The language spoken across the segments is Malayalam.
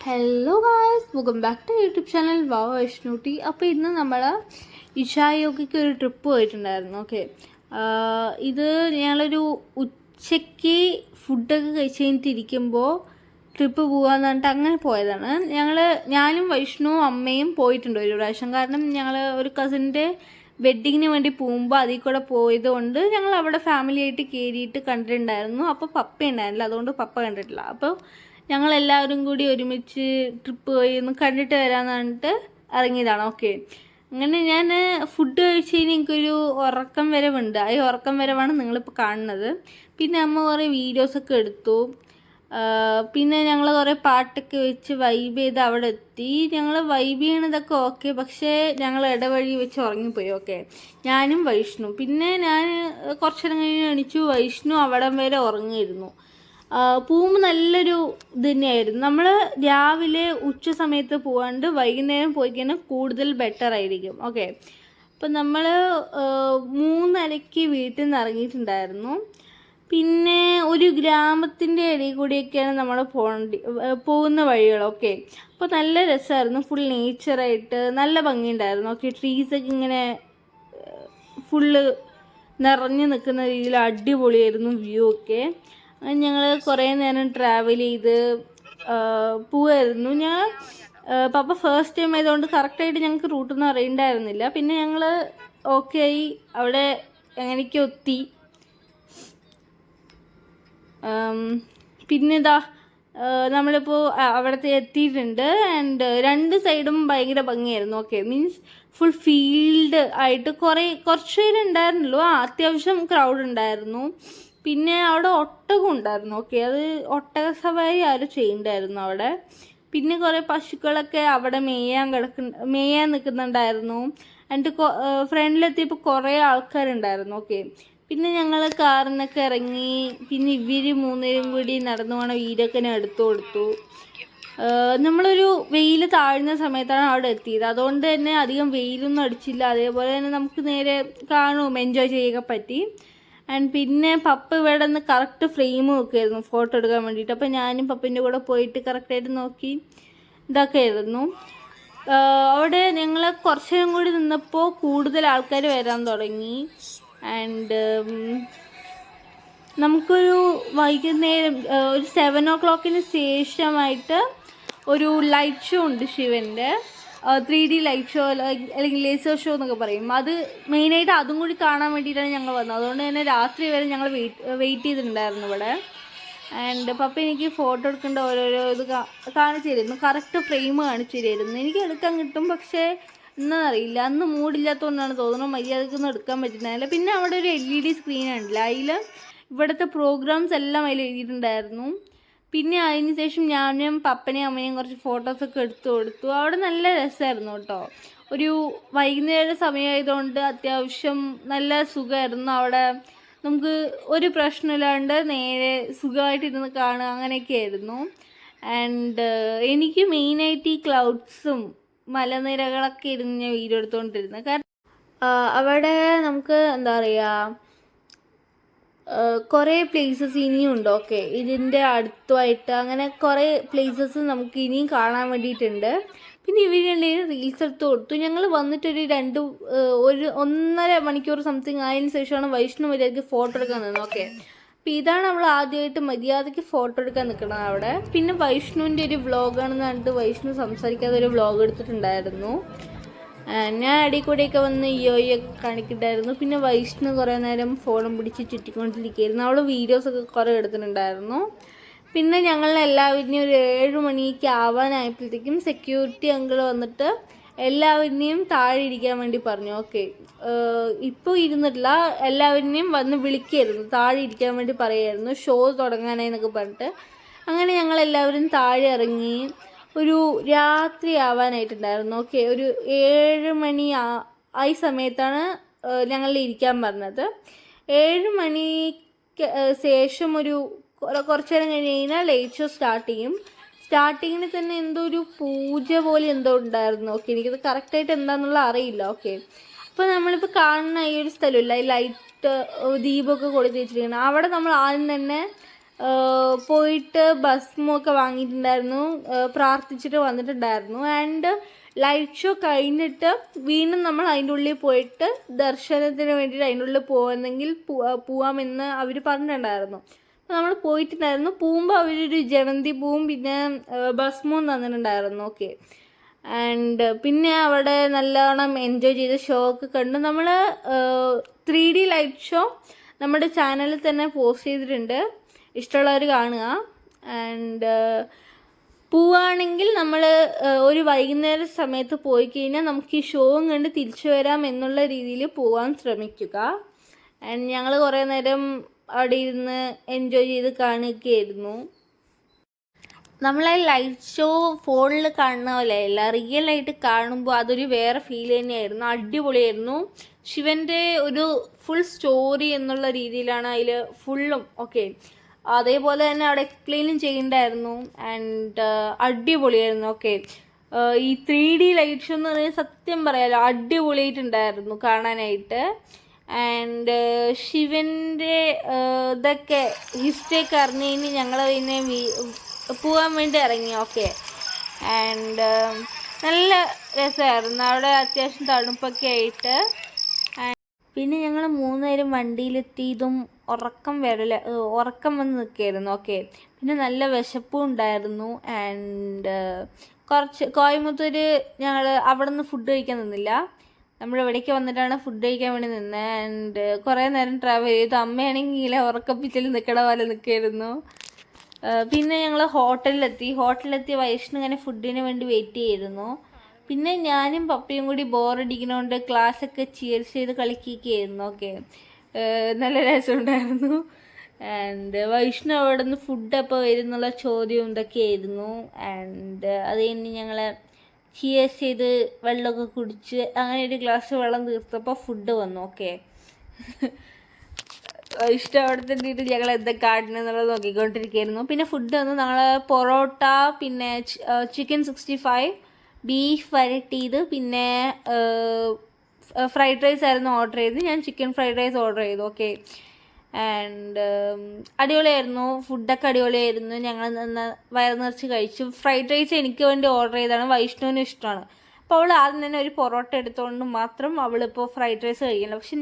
Hello guys, welcome back to YouTube channel wow Vaishnootty. അപ്പോൾ ഇന്ന് നമ്മൾ ഇഷായോഗയ്ക്ക് ഒരു ട്രിപ്പ് പോയിട്ടുണ്ടായിരുന്നു. ഓക്കെ, ഇത് ഞങ്ങളൊരു ഉച്ചയ്ക്ക് ഫുഡൊക്കെ കഴിച്ച് കഴിഞ്ഞിട്ടിരിക്കുമ്പോൾ ട്രിപ്പ് പോകാമെന്ന് പറഞ്ഞിട്ട് അങ്ങനെ പോയതാണ്. ഞാനും വൈഷ്ണുവും അമ്മയും പോയിട്ടുണ്ട് ഒരു പ്രാവശ്യം. കാരണം ഞങ്ങൾ ഒരു കസിൻ്റെ വെഡ്ഡിങ്ങിന് വേണ്ടി പോകുമ്പോൾ അതിൽ കൂടെ പോയതുകൊണ്ട് ഞങ്ങൾ അവിടെ ഫാമിലി ആയിട്ട് കയറിയിട്ട് കണ്ടിട്ടുണ്ടായിരുന്നു. അപ്പോൾ പപ്പ ഉണ്ടായിരുന്നില്ല, അതുകൊണ്ട് പപ്പ കണ്ടിട്ടില്ല. അപ്പോൾ ഞങ്ങളെല്ലാവരും കൂടി ഒരുമിച്ച് ട്രിപ്പ് പോയി ഒന്ന് കണ്ടിട്ട് വരാമെന്ന് പറഞ്ഞിട്ട് ഇറങ്ങിയതാണ്. ഓക്കെ, അങ്ങനെ ഞാൻ ഫുഡ് കഴിച്ച് കഴിഞ്ഞാൽ എനിക്കൊരു ഉറക്കം വരവുണ്ട്. ഈ ഉറക്കം വരവാണ് നിങ്ങളിപ്പോൾ കാണുന്നത്. പിന്നെ അമ്മ കുറേ വീഡിയോസൊക്കെ എടുത്തു. പിന്നെ ഞങ്ങൾ കുറേ പാട്ടൊക്കെ വെച്ച് വൈബ് ചെയ്ത് അവിടെ എത്തി. ഞങ്ങൾ വൈബ് ചെയ്യണതൊക്കെ ഓക്കെ, പക്ഷേ ഞങ്ങൾ ഇടവഴി വെച്ച് ഉറങ്ങിപ്പോയി. ഓക്കെ, ഞാനും വൈഷ്ണു. പിന്നെ ഞാൻ കുറച്ചേരം കഴിഞ്ഞ് എണീച്ചു. വൈഷ്ണു അവിടം വരെ ഉറങ്ങിയിരുന്നു. പോകുമ്പോൾ നല്ലൊരു ഇത് തന്നെയായിരുന്നു. നമ്മൾ രാവിലെ ഉച്ച സമയത്ത് പോകാണ്ട് വൈകുന്നേരം പോയി കഴിഞ്ഞാൽ കൂടുതൽ ബെറ്റർ ആയിരിക്കും. ഓക്കെ, അപ്പം നമ്മൾ 3:30 വീട്ടിൽ നിന്ന് ഇറങ്ങിയിട്ടുണ്ടായിരുന്നു. പിന്നെ ഒരു ഗ്രാമത്തിൻ്റെ ഇടയിൽ കൂടിയൊക്കെയാണ് നമ്മൾ പോകുന്ന വഴികളൊക്കെ. അപ്പോൾ നല്ല രസമായിരുന്നു, ഫുൾ നേച്ചറായിട്ട് നല്ല ഭംഗിയുണ്ടായിരുന്നു. ഓക്കെ, ട്രീസൊക്കെ ഇങ്ങനെ ഫുള്ള് നിറഞ്ഞു നിൽക്കുന്ന രീതിയിൽ അടിപൊളിയായിരുന്നു വ്യൂ ഒക്കെ. ഞങ്ങൾ കുറേ നേരം ട്രാവൽ ചെയ്ത് പോവായിരുന്നു. പപ്പ ഫസ്റ്റ് ടൈം ആയതുകൊണ്ട് കറക്റ്റായിട്ട് ഞങ്ങൾക്ക് റൂട്ടൊന്നും അറിയണ്ടായിരുന്നില്ല. പിന്നെ ഞങ്ങൾ ഓക്കെ ആയി, അവിടെ എങ്ങനെയൊക്കെ എത്തി. പിന്നെ നമ്മളിപ്പോൾ അവിടത്തെ എത്തിയിട്ടുണ്ട്. ആൻഡ് രണ്ട് സൈഡും ഭയങ്കര ഭംഗിയായിരുന്നു. ഓക്കെ, മീൻസ് ഫുൾ ഫീൽഡ് ആയിട്ട് കുറച്ച് പേര് ഉണ്ടായിരുന്നുള്ളൂ. അത്യാവശ്യം ക്രൗഡ് ഉണ്ടായിരുന്നു. പിന്നെ അവിടെ ഒട്ടകം ഉണ്ടായിരുന്നു. ഓക്കെ, അത് ഒട്ടക സവാരി ആരും ചെയ്യണ്ടായിരുന്നു അവിടെ. പിന്നെ കുറേ പശുക്കളൊക്കെ അവിടെ മേയാൻ നിൽക്കുന്നുണ്ടായിരുന്നു. എന്നിട്ട് ഫ്രണ്ടിലെത്തിയപ്പോൾ കുറേ ആൾക്കാരുണ്ടായിരുന്നു. ഓക്കെ, പിന്നെ ഞങ്ങൾ കാറിൽ നിന്നൊക്കെ ഇറങ്ങി. പിന്നെ ഇവർ മൂന്നുപേരും കൂടി നടന്നു പോകണ വീടൊക്കെ ഞാൻ എടുത്തു കൊടുത്തു. നമ്മളൊരു വെയിൽ താഴ്ന്ന സമയത്താണ് അവിടെ എത്തിയത്, അതുകൊണ്ട് തന്നെ അധികം വെയിലൊന്നും അടിച്ചില്ല. അതേപോലെ തന്നെ നമുക്ക് നേരെ കാണും എൻജോയ് ചെയ്യുക പറ്റി. ആൻഡ് പിന്നെ പപ്പ ഇവിടെ നിന്ന് കറക്റ്റ് ഫ്രെയിം നോക്കിയായിരുന്നു ഫോട്ടോ എടുക്കാൻ വേണ്ടിയിട്ട്. അപ്പോൾ ഞാനും പപ്പൻ്റെ കൂടെ പോയിട്ട് കറക്റ്റായിട്ട് നോക്കി ഇതൊക്കെ ആയിരുന്നു. അവിടെ ഞങ്ങൾ കുറച്ച് നേരം കൂടി നിന്നപ്പോൾ കൂടുതൽ ആൾക്കാർ വരാൻ തുടങ്ങി. ആൻഡ് നമുക്കൊരു വൈകുന്നേരം ഒരു 7 o'clock ശേഷമായിട്ട് ഒരു ലൈറ്റ് ഷോ ഉണ്ട് ശിവൻ്റെ. 3D ലൈറ്റ് ഷോ അല്ലെങ്കിൽ ലേസർ ഷോ എന്നൊക്കെ പറയും. അത് മെയിനായിട്ട് അതും കൂടി കാണാൻ വേണ്ടിയിട്ടാണ് ഞങ്ങൾ വന്നത്. അതുകൊണ്ട് തന്നെ രാത്രി വരെ ഞങ്ങൾ വെയിറ്റ് ചെയ്തിട്ടുണ്ടായിരുന്നു ഇവിടെ. ആൻഡ് പപ്പ എനിക്ക് ഫോട്ടോ എടുക്കേണ്ട ഓരോരോ ഇത് കാണിച്ചു തരുന്നു, കറക്റ്റ് ഫ്രെയിം കാണിച്ചു തരുമായിരുന്നു. എനിക്ക് എടുക്കാൻ കിട്ടും, പക്ഷേ എന്നറിയില്ല, അന്ന് മൂടില്ലാത്തതുകൊണ്ടാണ് തോന്നുന്നു മര്യാദക്കൊന്നും എടുക്കാൻ പറ്റുന്നില്ല. പിന്നെ അവിടെ ഒരു LED സ്ക്രീൻ ഉണ്ടല്ലോ, അതിൽ ഇവിടുത്തെ പ്രോഗ്രാംസ് എല്ലാം അതിൽ എഴുതിയിട്ടുണ്ടായിരുന്നു. പിന്നെ അതിന് ശേഷം ഞാനും പപ്പനെയും അമ്മയും കുറച്ച് ഫോട്ടോസൊക്കെ എടുത്തു കൊടുത്തു. അവിടെ നല്ല രസമായിരുന്നു കേട്ടോ. ഒരു വൈകുന്നേര സമയമായതുകൊണ്ട് അത്യാവശ്യം നല്ല സുഖമായിരുന്നു. അവിടെ നമുക്ക് ഒരു പ്രശ്നമില്ലാണ്ട് നേരെ സുഖമായിട്ടിരുന്ന് കാണുക, അങ്ങനെയൊക്കെ ആയിരുന്നു. ആൻഡ് എനിക്ക് മെയിനായിട്ട് ഈ ക്ലൗഡ്സും മലനിരകളൊക്കെ ഇരുന്ന് ഞാൻ വീഡിയോ എടുത്തുകൊണ്ടിരുന്നത്. കാരണം അവിടെ നമുക്ക് എന്താ പറയുക, കുറേ പ്ലേസസ് ഇനിയും ഉണ്ട്. ഓക്കെ, ഇതിൻ്റെ അടുത്തുമായിട്ട് അങ്ങനെ കുറേ പ്ലേസസ് നമുക്ക് ഇനിയും കാണാൻ വേണ്ടിയിട്ടുണ്ട്. പിന്നെ ഇവരുടെ റീൽസ് എടുത്ത് കൊടുത്തു. ഞങ്ങൾ വന്നിട്ടൊരു 1.5 മണിക്കൂർ സംതിങ് ആയതിനു ശേഷമാണ് വൈഷ്ണു മര്യാദയ്ക്ക് ഫോട്ടോ എടുക്കാൻ നിന്നത്. ഓക്കെ, അപ്പോൾ ഇതാണ് നമ്മൾ ആദ്യമായിട്ട് മര്യാദയ്ക്ക് ഫോട്ടോ എടുക്കാൻ നിൽക്കണം അവിടെ. പിന്നെ വൈഷ്ണുവിൻ്റെ ഒരു വ്ളോഗാണെന്ന് പറഞ്ഞിട്ട് വൈഷ്ണു സംസാരിക്കാതെ ഒരു വ്ളോഗ് എടുത്തിട്ടുണ്ടായിരുന്നു. ഞാൻ അടിയിൽ കൂടെയൊക്കെ വന്ന് യോയൊക്കെ കാണിക്കണ്ടായിരുന്നു. പിന്നെ വൈഷ്ണു കുറേ നേരം ഫോണും പിടിച്ച് ചുറ്റിക്കൊണ്ടിരിക്കുകയായിരുന്നു. അവൾ വീഡിയോസൊക്കെ കുറേ എടുത്തിട്ടുണ്ടായിരുന്നു. പിന്നെ ഞങ്ങളെല്ലാവരെയും ഒരു 7 മണിക്ക് ആവാനായപ്പോഴത്തേക്കും സെക്യൂരിറ്റി അങ്കിൾ വന്നിട്ട് എല്ലാവരെയും താഴെ ഇരിക്കാൻ വേണ്ടി പറഞ്ഞു. ഓക്കെ, ഇപ്പോൾ ഇരുന്നിട്ടില്ല, എല്ലാവരെയും വന്ന് വിളിക്കായിരുന്നു, താഴെ ഇരിക്കാൻ വേണ്ടി പറയായിരുന്നു, ഷോ തുടങ്ങാനായി എന്നൊക്കെ പറഞ്ഞിട്ട്. അങ്ങനെ ഞങ്ങളെല്ലാവരും താഴെ ഇറങ്ങി. ഒരു രാത്രി ആവാനായിട്ടുണ്ടായിരുന്നു. ഓക്കെ, ഒരു 7 മണി ഈ സമയത്താണ് ഞങ്ങൾ ഇരിക്കാൻ പറഞ്ഞത്. 7 മണിക്ക് ശേഷം ഒരു കുറച്ച് നേരം കഴിഞ്ഞ് കഴിഞ്ഞാൽ ലൈറ്റ് ഷോ സ്റ്റാർട്ട് ചെയ്യും. സ്റ്റാർട്ടിങ്ങിന് തന്നെ എന്തോ ഒരു പൂജ പോലെ എന്തോ ഉണ്ടായിരുന്നു. ഓക്കെ, എനിക്കത് കറക്റ്റായിട്ട് എന്താണെന്നുള്ള അറിയില്ല. ഓക്കെ, അപ്പോൾ നമ്മളിപ്പോൾ കാണുന്ന ഈ ഒരു സ്ഥലമില്ല, ഈ ലൈറ്റ് ദീപമൊക്കെ കൊടുത്ത് വെച്ചിരിക്കണം, അവിടെ നമ്മൾ ആദ്യം തന്നെ പോയിട്ട് ഭസ്മൊക്കെ വാങ്ങിയിട്ടുണ്ടായിരുന്നു, പ്രാർത്ഥിച്ചിട്ട് വന്നിട്ടുണ്ടായിരുന്നു. ആൻഡ് ലൈറ്റ് ഷോ കഴിഞ്ഞിട്ട് വീണ്ടും നമ്മൾ അതിൻ്റെ ഉള്ളിൽ പോയിട്ട് ദർശനത്തിന് വേണ്ടിയിട്ട് അതിൻ്റെ ഉള്ളിൽ പോകുന്നെങ്കിൽ പോവാമെന്ന് അവർ പറഞ്ഞിട്ടുണ്ടായിരുന്നു. അപ്പോൾ നമ്മൾ പോയിട്ടുണ്ടായിരുന്നു. പോകുമ്പോൾ അവരൊരു ജമന്തി പൂവും പിന്നെ ഭസ്മവും തന്നിട്ടുണ്ടായിരുന്നു. ഓക്കെ. ആൻഡ് പിന്നെ അവിടെ നല്ലോണം എൻജോയ് ചെയ്ത് ഷോ ഒക്കെ കണ്ടു. നമ്മൾ 3D ലൈറ്റ് ഷോ നമ്മുടെ ചാനലിൽ തന്നെ പോസ്റ്റ് ചെയ്തിട്ടുണ്ട്, ഇഷ്ടമുള്ളവർ കാണുക. ആൻഡ് പോവുകയാണെങ്കിൽ നമ്മൾ ഒരു വൈകുന്നേര സമയത്ത് പോയി കഴിഞ്ഞാൽ നമുക്ക് ഈ ഷോയും കണ്ട് തിരിച്ചു വരാം എന്നുള്ള രീതിയിൽ പോകാൻ ശ്രമിക്കുക. ആൻഡ് ഞങ്ങൾ കുറേ നേരം അവിടെ ഇരുന്ന് എൻജോയ് ചെയ്ത് കാണുകയായിരുന്നു. നമ്മളെ ലൈറ്റ് ഷോ ഫോണിൽ കാണുന്ന പോലെ അല്ല, റിയലായിട്ട് കാണുമ്പോൾ അതൊരു വേറെ ഫീൽ തന്നെയായിരുന്നു. അടിപൊളിയായിരുന്നു. ശിവൻ്റെ ഒരു ഫുൾ സ്റ്റോറി എന്നുള്ള രീതിയിലാണ് അതിൽ ഫുള്ളും. ഓക്കെ. അതേപോലെ തന്നെ അവിടെ എക്സ്പ്ലെയിനും ചെയ്യണ്ടായിരുന്നു. ആൻഡ് അടിപൊളിയായിരുന്നു. ഓക്കെ. ഈ 3D ലൈറ്റ് ഷോ എന്ന് പറയുന്നത് സത്യം പറയാലോ അടിപൊളിയായിട്ടുണ്ടായിരുന്നു കാണാനായിട്ട്. ആൻഡ് ശിവൻ്റെ ഇതൊക്കെ ഹിസ്റ്ററിയൊക്കെ അറിഞ്ഞു കഴിഞ്ഞ് ഞങ്ങൾ പിന്നെ പോകാൻ വേണ്ടി ഇറങ്ങി. ഓക്കെ. ആൻഡ് നല്ല രസമായിരുന്നു അവിടെ, അത്യാവശ്യം തണുപ്പൊക്കെ ആയിട്ട്. പിന്നെ ഞങ്ങൾ 3 നേരം വണ്ടിയിലെത്തിയതും ഉറക്കം വന്ന് നിൽക്കുകയായിരുന്നു. ഓക്കെ. പിന്നെ നല്ല വിശപ്പും ഉണ്ടായിരുന്നു. ആൻഡ് കോയമ്പത്തൂർ ഞങ്ങൾ അവിടെ നിന്ന് ഫുഡ് കഴിക്കാൻ നിന്നില്ല, നമ്മൾ ഇവിടേക്ക് വന്നിട്ടാണ് ഫുഡ് കഴിക്കാൻ വേണ്ടി നിന്നത്. ആൻഡ് കുറേ നേരം ട്രാവൽ ചെയ്തു. അമ്മയാണെങ്കിൽ ഉറക്കപ്പിച്ചിൽ നിൽക്കണ പോലെ നിൽക്കുമായിരുന്നു. പിന്നെ ഞങ്ങൾ ഹോട്ടലിലെത്തി വൈഷ്ണു ഇങ്ങനെ ഫുഡിന് വേണ്ടി വെയിറ്റ് ചെയ്തിരുന്നു. പിന്നെ ഞാനും പപ്പയും കൂടി ബോറടിക്കുന്നതുകൊണ്ട് ക്ലാസ്സൊക്കെ ചിയേഴ്സ് ചെയ്ത് കളിക്കുകയായിരുന്നു. ഓക്കെ. നല്ല രസമുണ്ടായിരുന്നു. ആൻഡ് വൈഷ്ണു അവിടെ നിന്ന് ഫുഡ് അപ്പോൾ വരുന്നുള്ള ചോദ്യം ഇതൊക്കെയായിരുന്നു. ആൻഡ് അത് കഴിഞ്ഞ് ഞങ്ങൾ ചിയേഴ്സ് ചെയ്ത് വെള്ളമൊക്കെ കുടിച്ച് അങ്ങനെ ഒരു ഗ്ലാസ് വെള്ളം തീർത്തപ്പോൾ ഫുഡ് വന്നു. ഓക്കെ. ഇഷ്ടം അവിടെ തന്നെ ഇട്ട് ഞങ്ങൾ എന്താ കാട്ടണമെന്നുള്ളത് നോക്കിക്കൊണ്ടിരിക്കുകയായിരുന്നു. പിന്നെ ഫുഡ് വന്നു. ഞങ്ങൾ പൊറോട്ട, പിന്നെ ചിക്കൻ 65, ബീഫ് വരട്ടിയത്, പിന്നെ ഫ്രൈഡ് റൈസ് ആയിരുന്നു ഓർഡർ ചെയ്ത്. ഞാൻ ചിക്കൻ ഫ്രൈഡ് റൈസ് ഓർഡർ ചെയ്തു. ഓക്കെ. ആൻഡ് അടിപൊളിയായിരുന്നു. ഫുഡൊക്കെ അടിപൊളിയായിരുന്നു. ഞങ്ങൾ വയറ് നിറച്ച് കഴിച്ചു. ഫ്രൈഡ് റൈസ് എനിക്ക് വേണ്ടി ഓർഡർ ചെയ്തതാണ്, വൈഷ്ണുവിനും ഇഷ്ടമാണ്. അപ്പോൾ അവൾ ആദ്യം തന്നെ ഒരു പൊറോട്ട എടുത്തുകൊണ്ട് മാത്രം അവളിപ്പോൾ ഫ്രൈഡ് റൈസ് കഴിക്കണം. പക്ഷെ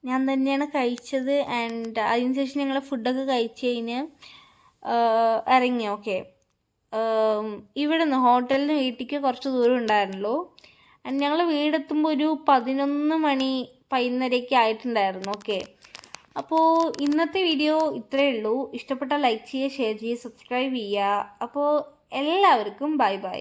ഞാൻ തന്നെയാണ് കഴിച്ചത്. ആൻഡ് അതിനുശേഷം ഞങ്ങൾ ഫുഡൊക്കെ കഴിച്ച് കഴിഞ്ഞ് ഇറങ്ങി. ഓക്കെ. ഇവിടെ നിന്ന് ഹോട്ടലിൽ നിന്ന് വീട്ടിലേക്ക് കുറച്ച് ദൂരം ഉണ്ടായിരുന്നുള്ളൂ. ആൻഡ് ഞങ്ങൾ വീടെത്തുമ്പോൾ ഒരു 11 മണി 11:30 ആയിട്ടുണ്ടായിരുന്നു. ഓക്കെ. അപ്പോൾ ഇന്നത്തെ വീഡിയോ ഇത്രയേ ഉള്ളൂ. ഇഷ്ടപ്പെട്ടാൽ ലൈക്ക് ചെയ്യുക, ഷെയർ ചെയ്യുക, സബ്സ്ക്രൈബ് ചെയ്യുക. അപ്പോൾ എല്ലാവർക്കും ബൈ ബൈ.